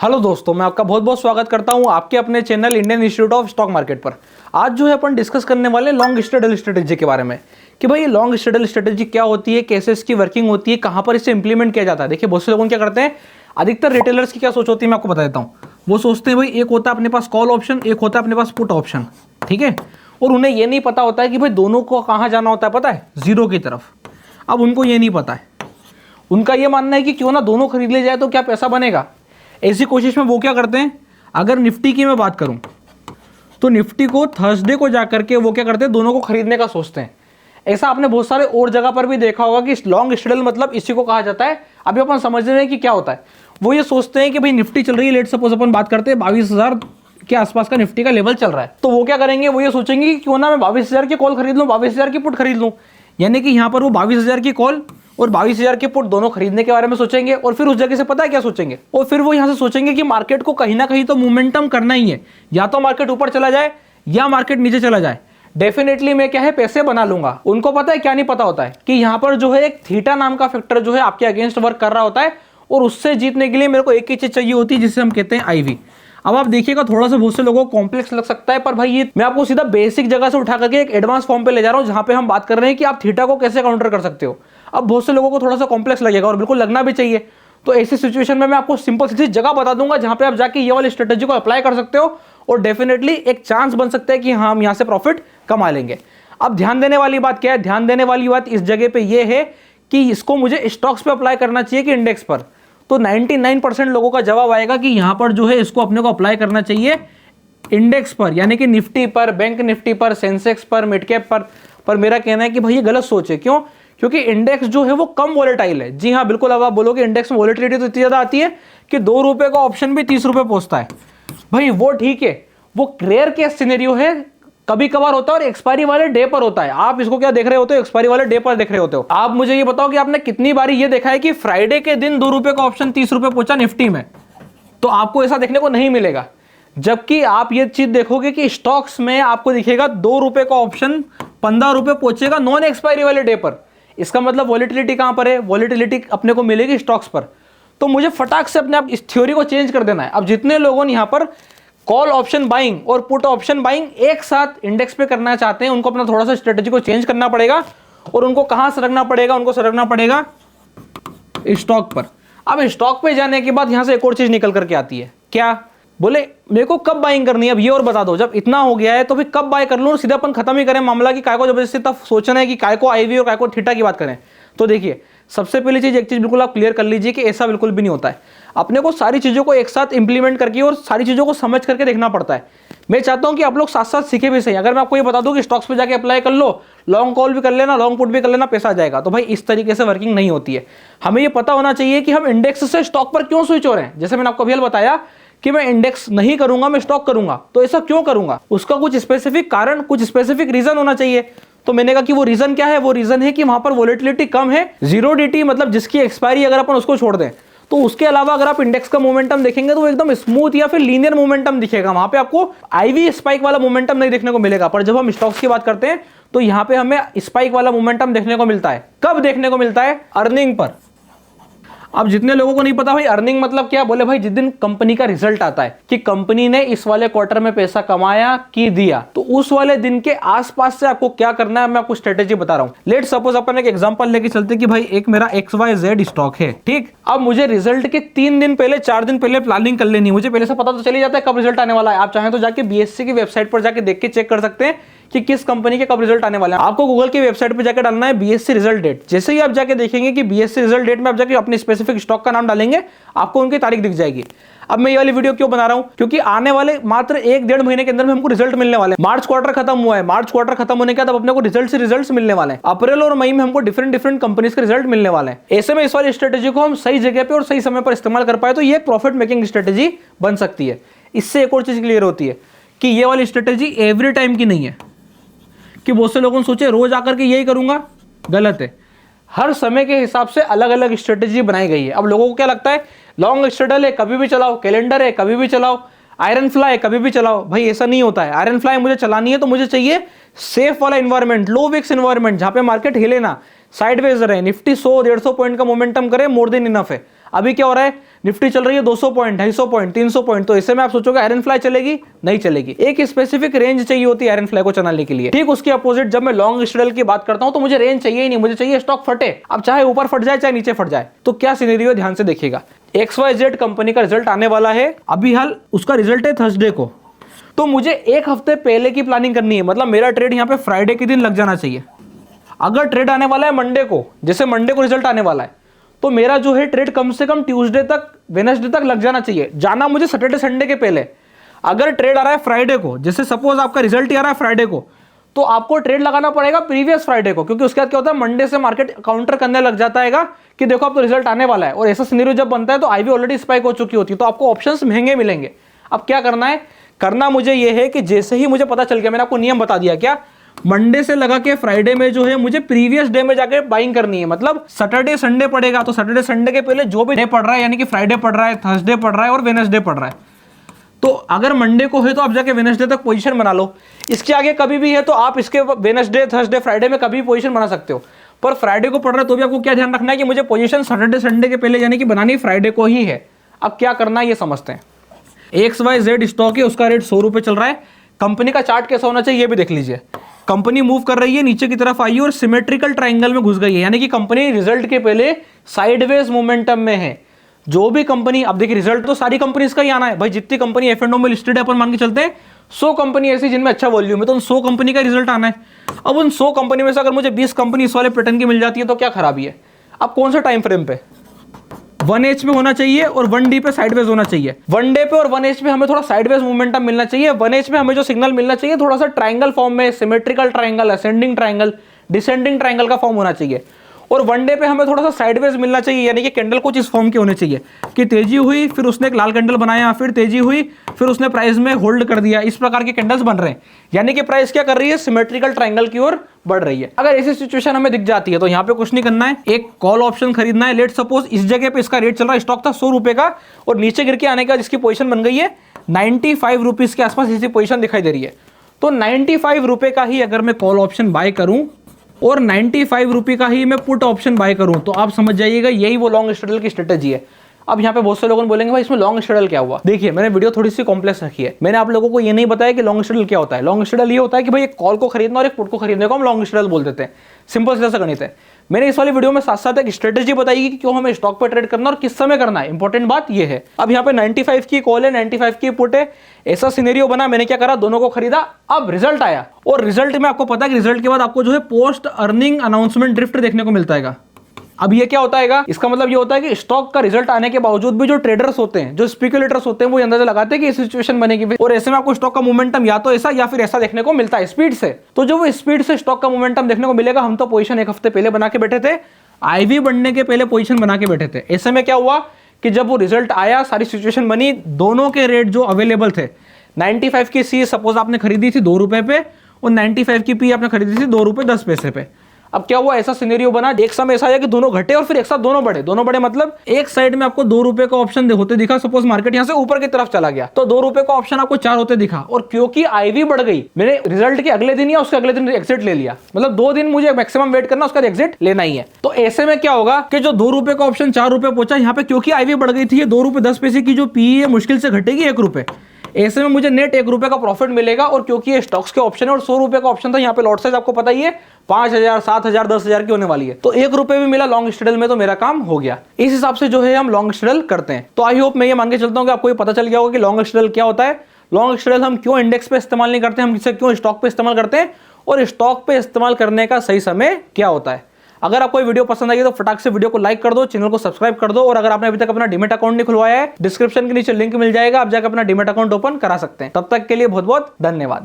Hello दोस्तों, मैं आपका बहुत बहुत स्वागत करता हूं आपके अपने channel Indian institute of stock market पर। आज जो है अपन डिस्कस करने वाले लॉन्ग स्ट्रेडल स्ट्रेटेजी के बारे में कि भाई ये लॉन्ग स्ट्रेडल स्ट्रेटेजी क्या होती है, कैसे इसकी वर्किंग होती है, कहां पर इसे इंप्लीमेंट किया जाता है। देखिए बहुत से लोगों क्या करते हैं, अधिकतर रिटेलर्स की क्या सोच होती है मैं आपको बता देता हूँ। वो सोचते हैं भाई एक होता है अपने पास कॉल ऑप्शन, एक होता है अपने पास पुट ऑप्शन, ठीक है। और उन्हें ये नहीं पता होता है कि भाई दोनों को कहाँ जाना होता है, पता है, जीरो की तरफ। अब उनको ये नहीं पता है, उनका ये मानना है कि क्यों ना दोनों खरीद ले जाए तो क्या पैसा बनेगा। ऐसी कोशिश में वो क्या करते हैं, अगर निफ्टी की मैं बात करूं तो निफ्टी को थर्सडे को जाकर के वो क्या करते हैं, दोनों को खरीदने का सोचते हैं। ऐसा आपने बहुत सारे और जगह पर भी देखा होगा कि लॉन्ग स्ट्रेडल मतलब इसी को कहा जाता है। अभी अपन समझ रहे हैं कि क्या होता है। वो ये सोचते हैं कि भाई निफ्टी चल रही है, लेट सपोज अपन बात करते हैं 22,000 के आसपास का निफ्टी का लेवल चल रहा है, तो वो क्या करेंगे, वो ये सोचेंगे कि क्यों ना मैं 22,000 की कॉल खरीद लूँ, 22,000 की पुट खरीद लूँ। यानी कि यहाँ पर वो 22,000 की कॉल और 22,000 के पुट दोनों खरीदने के बारे में सोचेंगे। और फिर उस जगह से पता है क्या सोचेंगे, और फिर वो यहाँ से सोचेंगे कि मार्केट को कहीं ना कहीं तो मोमेंटम करना ही है, या तो मार्केट ऊपर चला जाए या मार्केट नीचे चला जाए, डेफिनेटली मैं क्या है पैसे बना लूंगा। उनको पता है क्या नहीं पता होता है कि यहाँ पर जो है एक थीटा नाम का फैक्टर जो है आपके अगेंस्ट वर्क कर रहा होता है, और उससे जीतने के लिए मेरे को एक ही चीज चाहिए होती है जिसे हम कहते हैं आईवी। अब आप देखिएगा थोड़ा सा बहुत से लोगों को कॉम्प्लेक्स लग सकता है, पर भाई ये मैं आपको सीधा बेसिक जगह से उठा करके एक एडवांस फॉर्म पे ले जा रहा हूं, जहां पे हम बात कर रहे हैं कि आप थीटा को कैसे काउंटर कर सकते हो। अब बहुत से लोगों को थोड़ा सा कॉम्प्लेक्स लगेगा और बिल्कुल लगना भी चाहिए। तो ऐसी सिचुएशन में मैं आपको सिंपल सी जगह बता दूंगा जहां पे आप जाके ये वाली स्ट्रेटेजी को अप्लाई कर सकते हो, और डेफिनेटली एक चांस बन सकता है कि हाँ हम यहाँ से प्रॉफिट कमा लेंगे। अब ध्यान देने वाली बात क्या है, ध्यान देने वाली बात इस जगह पे ये है कि इसको मुझे स्टॉक्स पे अप्लाई करना चाहिए कि इंडेक्स पर। तो 99% लोगों का जवाब आएगा कि यहां पर जो है इसको अपने को अप्लाई करना चाहिए इंडेक्स पर, यानी कि निफ्टी पर, बैंक निफ्टी पर, सेंसेक्स पर, मिड कैप पर मेरा कहना है कि भाई ये गलत सोच है। क्यों? क्योंकि इंडेक्स जो है वो कम वोलेटाइल है। जी हाँ बिल्कुल। अब आप बोलोगे इंडेक्स में वोलेटिलिटी तो इतनी ज्यादा आती है कि 2 रुपए का ऑप्शन भी 30 रुपए पहुंचता है। भाई वो ठीक है, वो रेयर केस सिनेरियो है, कभी कभार होता है और एक्सपायरी वाले डे पर होता है। आप इसको क्या देख रहे होते हो, एक्सपायरी वाले डे पर देख रहे होते हो। आप मुझे ये बताओ कि आपने कितनी बारी ये देखा है कि फ्राइडे के दिन 2 रुपए का ऑप्शन 30 रुपए पहुंचा निफ्टी में। तो आपको ऐसा देखने को नहीं मिलेगा। जबकि आप ये चीज देखोगे कि स्टॉक्स में आपको दिखेगा 2 रुपए का ऑप्शन 15 रुपए पहुंचेगा नॉन एक्सपायरी वाले डे पर। इसका मतलब वॉलेटिलिटी कहां पर है, वॉलेटिलिटी अपने को मिलेगी स्टॉक्स पर। तो मुझे फटाक से अपने आप इस थ्योरी को चेंज कर देना है। अब जितने लोगों ने यहां पर कॉल ऑप्शन बाइंग और पुट ऑप्शन बाइंग एक साथ इंडेक्स पे करना चाहते हैं, उनको अपना थोड़ा सा स्ट्रेटेजी को चेंज करना पड़ेगा। और उनको कहां सरकना पड़ेगा, उनको सरकना पड़ेगा स्टॉक पर। अब स्टॉक पे जाने के बाद यहां से एक और चीज निकल करके आती है, क्या बोले मेरे को कब बाइंग करनी है, अब ये और बता दो। जब इतना हो गया है तो फिर कब बाय कर लूं, सीधा अपन खत्म ही करें मामला कि काय को जबरदस्ती तब सोचना है कि काय को आईवी और काय को थीटा की बात करें। तो देखिए सबसे पहली चीज, एक चीज बिल्कुल आप क्लियर कर लीजिए कि ऐसा बिल्कुल भी नहीं होता है। अपने को सारी चीजों को एक साथ इंप्लीमेंट करके और सारी चीजों को समझ करके देखना पड़ता है। मैं चाहता हूं कि आप लोग साथ साथ सीखे भी सही। अगर मैं आपको ये बता दूं कि स्टॉक्स पे जाके अप्लाई कर लो, लॉन्ग कॉल भी कर लेना, लॉन्ग पुट भी कर लेना, पैसा आ जाएगा, तो भाई इस तरीके से वर्किंग नहीं होती है। हमें ये पता होना चाहिए कि हम इंडेक्स से स्टॉक पर क्यों स्विच हो रहे हैं। जैसे मैंने आपको अभी बताया कि मैं इंडेक्स नहीं करूंगा, मैं स्टॉक करूंगा, तो ऐसा क्यों करूंगा, उसका कुछ स्पेसिफिक कारण, कुछ स्पेसिफिक रीजन होना चाहिए। तो मैंने कहा कि वो रीजन क्या है, वो रीजन है कि वहां पर वोलेटिलिटी कम है, जीरो डीटी मतलब जिसकी एक्सपायरी अगर अपन उसको छोड़ दें, तो उसके अलावा अगर आप इंडेक्स का मोमेंटम देखेंगे तो वो एकदम स्मूथ या फिर लीनियर मोमेंटम दिखेगा। वहां पे आपको आईवी स्पाइक वाला मोमेंटम नहीं देखने को मिलेगा। पर जब हम स्टॉक्स की बात करते हैं तो यहां पे हमें स्पाइक वाला मोमेंटम देखने को मिलता है। कब देखने को मिलता है, अर्निंग पर। अब जितने लोगों को नहीं पता भाई अर्निंग मतलब क्या, बोले भाई जिस दिन कंपनी का रिजल्ट आता है कि कंपनी ने इस वाले क्वार्टर में पैसा कमाया कि दिया, तो उस वाले दिन के आसपास से आपको क्या करना है, मैं आपको स्ट्रेटेजी बता रहा हूं। लेट सपोज अपन एक एग्जांपल लेके चलते कि भाई एक मेरा XYZ स्टॉक है, ठीक। अब मुझे रिजल्ट के 3 दिन पहले, 4 दिन पहले प्लानिंग कर लेनी है। मुझे पहले से पता तो चली जाता है कब रिजल्ट आने वाला है। आप चाहें तो जाके BSE की वेबसाइट पर जाके देख के चेक कर सकते हैं कि किस कंपनी के कब रिजल्ट आने वाले हैं। आपको गूगल की वेबसाइट पे जाकर डालना है BSE रिजल्ट डेट। जैसे ही आप जाके देखेंगे कि BSE रिजल्ट डेट में आप जाके अपने स्पेसिफिक स्टॉक का नाम डालेंगे, आपको उनकी तारीख दिख जाएगी। अब मैं ये वाली वीडियो क्यों बना रहा हूं, क्योंकि आने वाले मात्र 1-1.5 महीने के अंदर में हमको रिजल्ट मिलने वाले हैं। मार्च क्वार्टर खत्म हुआ है, मार्च क्वार्टर खत्म होने के बाद अपने को रिजल्ट से रिजल्ट्स मिलने वाले हैं। अप्रैल और मई में हमको डिफरेंट कंपनीज के रिजल्ट मिलने वाले हैं। ऐसे में इस वाली स्ट्रेटेजी को हम सही जगह पे और सही समय पर इस्तेमाल कर पाए तो ये प्रॉफिट मेकिंग स्ट्रेटेजी बन सकती है। इससे एक और चीज क्लियर होती है कि ये वाली स्ट्रेटेजी एवरी टाइम की नहीं है, कि बहुत से लोगों ने सोचे रोज आकर के यही करूंगा, गलत है। हर समय के हिसाब से अलग अलग स्ट्रेटेजी बनाई गई है। अब लोगों को क्या लगता है लॉन्ग स्ट्रेडल है कभी भी चलाओ, कैलेंडर है कभी भी चलाओ, आयरन फ्लाई है कभी भी चलाओ। भाई ऐसा नहीं होता है। आयरन फ्लाई मुझे चलानी है तो मुझे चाहिए सेफ वाला इन्वायरमेंट, लो विक्स इन्वायरमेंट, जहां पे मार्केट हिले ना, साइडवेज रहे, निफ्टी 100-150 पॉइंट का मोमेंटम करे, मोर देन इनफ है। अभी क्या हो रहा है, निफ्टी चल रही है 200 पॉइंट, 250 पॉइंट, 300 पॉइंट, तो ऐसे में आप सोचोगे आयरन फ्लाई चलेगी, नहीं चलेगी। एक स्पेसिफिक रेंज चाहिए होती है आयरन फ्लाई को चलाने के लिए। ठीक उसके अपोजिट जब मैं लॉन्ग स्ट्रेडल की बात करता हूं तो मुझे रेंज चाहिए ही नहीं, मुझे चाहिए स्टॉक फटे। अब चाहे ऊपर फट जाए चाहे नीचे फट जाए। तो क्या सिनेरियो, ध्यान से देखिएगा। XYZ कंपनी का रिजल्ट आने वाला है, अभी हाल उसका रिजल्ट है थर्सडे को, तो मुझे एक हफ्ते पहले की प्लानिंग करनी है। मतलब मेरा ट्रेड यहाँ पे फ्राइडे के दिन लग जाना चाहिए। अगर ट्रेड आने वाला है मंडे को, जैसे मंडे को रिजल्ट आने वाला है, तो मेरा जो है ट्रेड कम से कम ट्यूसडे तक, वेडनेसडे तक लग जाना चाहिए। जाना मुझे सैटरडे संडे के पहले। अगर ट्रेड आ रहा है फ्राइडे को, जैसे सपोज आपका रिजल्ट ही आ रहा है फ्राइडे को, तो आपको ट्रेड लगाना पड़ेगा प्रीवियस फ्राइडे को, क्योंकि उसके बाद क्या होता है, मंडे से मार्केट काउंटर करने लग जाता है कि देखो अब तो रिजल्ट आने वाला है। और ऐसा सिनेरियो जब बनता है तो आईवी ऑलरेडी स्पाइक हो चुकी होती है, तो आपको ऑप्शंस महंगे मिलेंगे। अब क्या करना है, करना मुझे ये है कि जैसे ही मुझे पता चल गया, मैंने आपको नियम बता दिया क्या, मंडे से लगा के फ्राइडे में जो है मुझे प्रीवियस डे में जाके बाइंग करनी है। मतलब सैटरडे संडे पड़ेगा तो सैटरडे संडे के पहले जो भी डे पड़ रहा है, यानी कि फ्राइडे पड़ रहा है, थर्सडे पड़ रहा है और वेडनेसडे पड़ रहा है, तो अगर मंडे को है तो आप जाके वेडनेसडे तक पोजीशन बना लो। इसके आगे कभी भी है तो आप इसके वेडनेसडे, थर्सडे, फ्राइडे में कभी पोजीशन बना सकते हो। पर फ्राइडे को पड़ रहा है तो भी आपको क्या ध्यान रखना है कि मुझे पोजीशन सैटरडे संडे के पहले यानी कि बनानी फ्राइडे को ही है। अब क्या करना है ये समझते हैं। XYZ स्टॉक है, उसका रेट 100 रुपये चल रहा है। कंपनी का चार्ट कैसा होना चाहिए ये भी देख लीजिए। कंपनी मूव कर रही है, नीचे की तरफ आई है और सिमेट्रिकल ट्रायंगल में घुस गई है, यानी कि कंपनी रिजल्ट के पहले साइडवेज मोमेंटम में है। जो भी कंपनी, अब देखिए रिजल्ट तो सारी कंपनीज का ही आना है भाई। जितनी कंपनी F&O में लिस्टेड है, अपन मान के चलते हैं 100 कंपनी ऐसी जिनमें अच्छा वॉल्यूम है, तो उन 100 कंपनी का रिजल्ट आना है। अब उन 100 कंपनी में से अगर मुझे 20 कंपनी इस वाले पैटर्न की मिल जाती है तो क्या खराबी है। अब कौन सा टाइम फ्रेम पे, 1H पे होना चाहिए और 1D पे साइडवेज होना चाहिए। 1 डे पे और 1H पे हमें थोड़ा साइडवेज मोमेंटम मिलना चाहिए। 1H पे हमें जो सिग्नल मिलना चाहिए थोड़ा सा ट्रायंगल फॉर्म में, symmetrical triangle, ascending triangle, descending triangle का फॉर्म होना चाहिए। और 1 डे पे हमें थोड़ा सा साइडवेज मिलना चाहिए, यानी कि कैंडल कुछ इस फॉर्म के होने चाहिए कि तेजी हुई, फिर उसने एक लाल कैंडल बनाया, फिर तेजी हुई, फिर उसने प्राइस में होल्ड कर दिया। इस प्रकार के कैंडल्स बन रहे हैं, यानी कि प्राइस क्या कर रही है, सिमेट्रिकल ट्रायंगल की ओर बढ़ रही है। अगर ऐसी सिचुएशन हमें दिख जाती है तो यहाँ पे कुछ नहीं करना है, एक कॉल ऑप्शन खरीदना है। लेट सपोज इस जगह पे इसका रेट चल रहा है, स्टॉक था 100 रुपए का और नीचे गिर के आने के बाद इसकी पोजीशन बन गई है 95 रुपीज के आसपास, इसी पोजीशन दिखाई दे रही है। तो 95 रुपए का ही अगर मैं कॉल ऑप्शन बाय करूं और 95 रुपये का ही मैं पुट ऑप्शन बाय करूं, तो आप समझ जाइएगा यही वो लॉन्ग स्ट्रेडल की स्ट्रेटेजी है। अब यहाँ पे बहुत से लोगों बोलेंगे भाई इसमें लॉन्ग स्ट्रेडल क्या हुआ। देखिए मैंने वीडियो थोड़ी सी कॉम्प्लेक्स रखी है। मैंने आप लोगों को ये नहीं बताया कि लॉन्ग स्ट्रेडल क्या होता है। लॉन्ग स्ट्रेडल ये होता है कि भाई एक कॉल को खरीदना और एक पुट को खरीदने को हम लॉन्ग स्ट्रेडल बोल देते हैं। सिंपल सीधा सा गणित है। मैंने इस वाली वीडियो में साथ साथ एक स्ट्रेटेजी बताई कि क्यों हमें स्टॉक पर ट्रेड करना और किस समय करना है। इंपॉर्टेंट बात ये है। अब यहाँ पे 95 की कॉल है, 95 की पुट है। ऐसा सिनेरियो बना, मैंने क्या करा, दोनों को खरीदा। अब रिजल्ट आया और रिजल्ट में आपको पता है कि रिजल्ट के बाद आपको जो है पोस्ट अर्निंग अनाउंसमेंट ड्रिफ्ट देखने को मिलता है। अब ये क्या होता है, इसका मतलब ये होता है कि स्टॉक का रिजल्ट आने के बावजूद भी जो ट्रेडर्स होते हैं, जो स्पेकुलेटर्स होते हैं, वो अंदाजा लगाते हैं कि सिचुएशन बनेगी और ऐसे में आपको स्टॉक का मोमेंटम या तो ऐसा या फिर ऐसा देखने को मिलता है स्पीड से। तो जो वो स्पीड से स्टॉक का मोमेंटम देखने को मिलेगा, हम तो पोजीशन एक हफ्ते पहले बना के बैठे थे, आईवी बनने के पहले पोजीशन बना के बैठे थे। ऐसे में क्या हुआ कि जब वो रिजल्ट आया, सारी सिचुएशन बनी, दोनों के रेट जो अवेलेबल थे, 95 की सी सपोज आपने खरीदी थी 2 रुपए पे और 95 की पी आपने खरीदी थी 2 रुपए 10 पैसे पे। अब क्या हुआ, ऐसा सिनेरियो बना, एक समय ऐसा आया कि दोनों घटे और फिर एक साथ दोनों बढ़े। दोनों बढ़े मतलब एक साइड में आपको 2 रुपए का ऑप्शन होते दिखा, सपोज मार्केट यहां से ऊपर की तरफ चला गया तो 2 रुपए का ऑप्शन आपको 4 होते दिखा। और क्योंकि आईवी बढ़ गई, मैंने रिजल्ट के अगले दिन या उसके अगले दिन एग्जिट ले लिया। मतलब 2 दिन मुझे मैक्सिमम वेट करना, उसका एग्जिट लेना ही है। तो ऐसे में क्या होगा कि जो 2 रुपए का ऑप्शन 4 रुपए पहुंचा, यहाँ पे क्योंकि आईवी बढ़ गई थी, 2 रुपए 10 पैसे की जो पी है मुश्किल से घटेगी 1 रुपए। ऐसे में मुझे नेट 1 रुपए का प्रॉफिट मिलेगा। और क्योंकि ये स्टॉक्स के ऑप्शन है और 100 रुपए का ऑप्शन था, यहाँ पे लॉट साइज आपको पता ही है 5000, 7000, 10000 की होने वाली है। तो 1 रुपए भी मिला लॉन्ग स्ट्रेडल में, तो मेरा काम हो गया। इस हिसाब से जो है हम लॉन्ग स्ट्रेडल करते हैं। तो आई होप मैं ये मान के चलता हूँ कि आपको ये पता चल गया होगा कि लॉन्ग स्ट्रेडल क्या होता है, लॉन्ग स्ट्रेडल हम क्यों इंडेक्स पे इस्तेमाल नहीं करते, हम इसे क्यों स्टॉक पे इस्तेमाल करते हैं और स्टॉक पे इस्तेमाल करने का सही समय क्या होता है। अगर आपको वीडियो पसंद आई तो फटाक से वीडियो को लाइक कर दो, चैनल को सब्सक्राइब कर दो। और अगर आपने अभी तक अपना डीमैट अकाउंट नहीं खुलवाया है, डिस्क्रिप्शन के नीचे लिंक मिल जाएगा, आप जाकर अपना डीमैट अकाउंट ओपन करा सकते हैं। तब तक के लिए बहुत बहुत धन्यवाद।